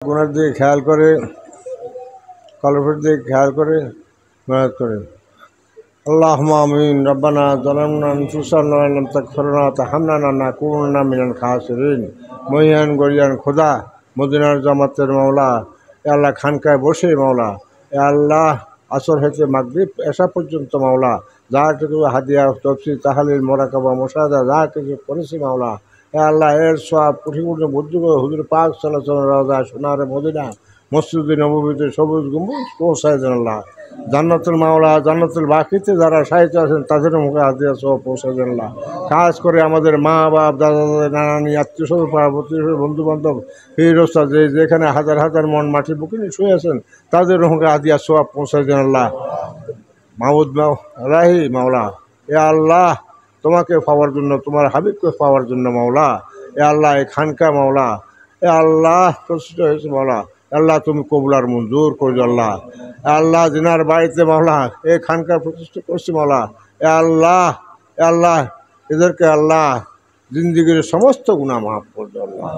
গুনার দিকে খেয়াল করে, কলফের দিকে খেয়াল করে মেহনত করে। আল্লাহুম্মা আমিন। রব্বানা যালামনা আনফুসানা ওয়া লাম তাগফির লানা ওয়া তারহামনা লানাকুনান্না মিনাল খাসিরিন। মহিয়ান গরিয়ান খোদা, মদিনার জামাতের মাওলা, এ আল্লাহ খানকায় বসে মাওলা, এ আল্লাহ আসর হতে মাগরিব এশা পর্যন্ত মাওলা যা কিছু হাদিয়া তফসির তাহলিল মোরাকাবা মুশাহাদা যা কিছু করেছি মাওলা, এ আল্লাহ এর সব কোটি কোটি বুদ্ধ হুজুর পাক সাল্লাল্লাহু আলাইহি ওয়া সাল্লাম সোনার মদিনা মসজিদে নববীতে সবুজ গম্বুজ পৌঁছায় দেন আল্লাহ। জান্নাতুল মাওলা জান্নাতুল বাকিতে যারা সাহিত্য আছেন তাদের মুখে হাদিয়া সহ পৌঁছায় দেন আল্লাহ। খাস করে আমাদের মা বাপ দাদা দাদা নানানি আত্মীয় স্বজন প্রতিবেশী বন্ধু বান্ধব এই রোস্তা যেখানে হাজার হাজার মন মাটি বুকে নিয়ে শুয়ে আছেন তাদের মুখে হাদিয়া সহ পৌঁছায় দেন আল্লাহ। মাহমুদ রাহি মাওলা, এ আল্লাহ তোমাকে পাওয়ার জন্য, তোমার হাবিবকে পাওয়ার জন্য মাওলা, এ আল্লাহ এই খানকা মাওলা, এ আল্লাহ প্রতিষ্ঠিত হয়েছে মাওলা, আল্লাহ তুমি কবুলার মঞ্জুর করছো আল্লাহ। এ আল্লাহ জিনার বাড়িতে মাওলা এই খানকা প্রতিষ্ঠা করছি মাওলা, এ আল্লাহ, এ আল্লাহ এদেরকে আল্লাহ জিন্দিগির সমস্ত গুনাহ মাফ করে দাও আল্লাহ,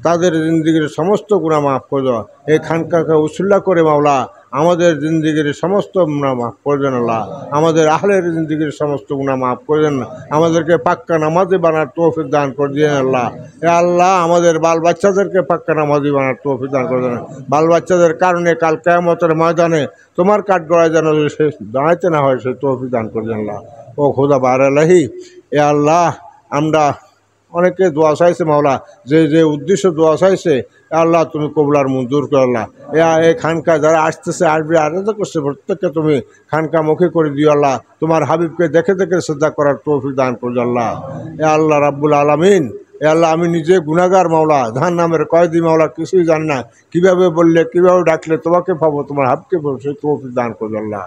তাদের জিন্দিগির সমস্ত গুনাহ মাফ করে দাও। এই খানকাকে উসুল্লা করে মাওলা আমাদের জিন্দিগির সমস্ত গুনাহ মাফ করে দেন আল্লাহ, আমাদের আহলের জিন্দিগির সমস্ত গুনাহ মাফ করে দেন, আমাদেরকে পাক্কা নামাজি বানার তৌফিক দান করে দিয়েন আল্লাহ। এ আল্লাহ আমাদের বাল বাচ্চাদেরকে পাক্কা নামাজি বানার তৌফিক দান করে দেন। বাল বাচ্চাদের কারণে কাল কিয়ামতের ময়দানে তোমার কাঠগড়ায় যেন সে দাঁড়াইতে না হয় সেই তৌফিক দান করে দেন আল্লাহ। ও খোদা বারালাহি, এ আল্লাহ আমরা অনেকে দোয়া চাইছে মাওলা, যে যে উদ্দেশ্য দোয়া চাইছে আল্লাহ তুমি কবুলার মঞ্জুর করে আল্লাহ। এই খানকা যারা আসতেছে আসবে আরাধনা করছে প্রত্যেককে তুমি খানকা মুখে করে দিও আল্লাহ, তোমার হাবিবকে দেখে দেখে শ্রদ্ধা করার তৌফিক দান করো আল্লাহ। এ আল্লাহ রাব্বুল আলামিন, এ আল্লাহ আমি নিজে গুনাহগার মাওলা, জাহান নামের কয়েদি মাওলা, কিছুই জান না কীভাবে বললে কীভাবে ডাকলে তোমাকে পাবো, তোমার হাবিবকে পাবো সেই তৌফিক দান করো আল্লাহ।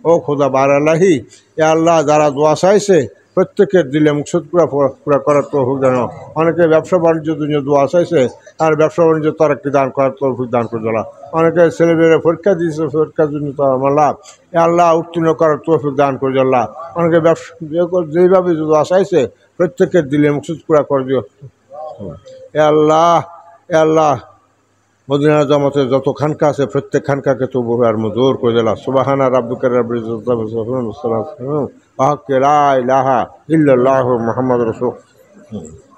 ও খোদা বারালাহি, এ আল্লাহ যারা দোয়া চাইছে প্রত্যেকের দিলে মুকসুদ পুরা করার তৌফিক দান। অনেকে ব্যবসা বাণিজ্য দুনিয়া দোয়া চাইছে আর ব্যবসা বাণিজ্য তারাক্কি দান করার তৌফিক দান করে দিলা। অনেকে ছেলেমেয়েরা পরীক্ষা দিয়েছে, পরীক্ষার জন্য তো আল্লাহ এ আল্লাহ উত্তীর্ণ করার তৌফিক দান করে দিল্লা। অনেকে ব্যবসা যেইভাবে দোয়া চাইছে প্রত্যেকের দিলে মুকসুদ পুরা করে দিও এ আল্লাহ। এ আল্লাহ মদিনা জামাতের যত খানকা আছে প্রত্যেক খানকাকে তো আর মজুর করে দিলা। সুবহানা রাব্বিকা রাব্বিল ইজ্জাতি আম্মা ইয়াসিফুন ওয়া সালামুন আলা মুরসালিন ওয়া লা ইলাহা ইল্লাল্লাহু মুহাম্মাদুর রাসূলুল্লাহ।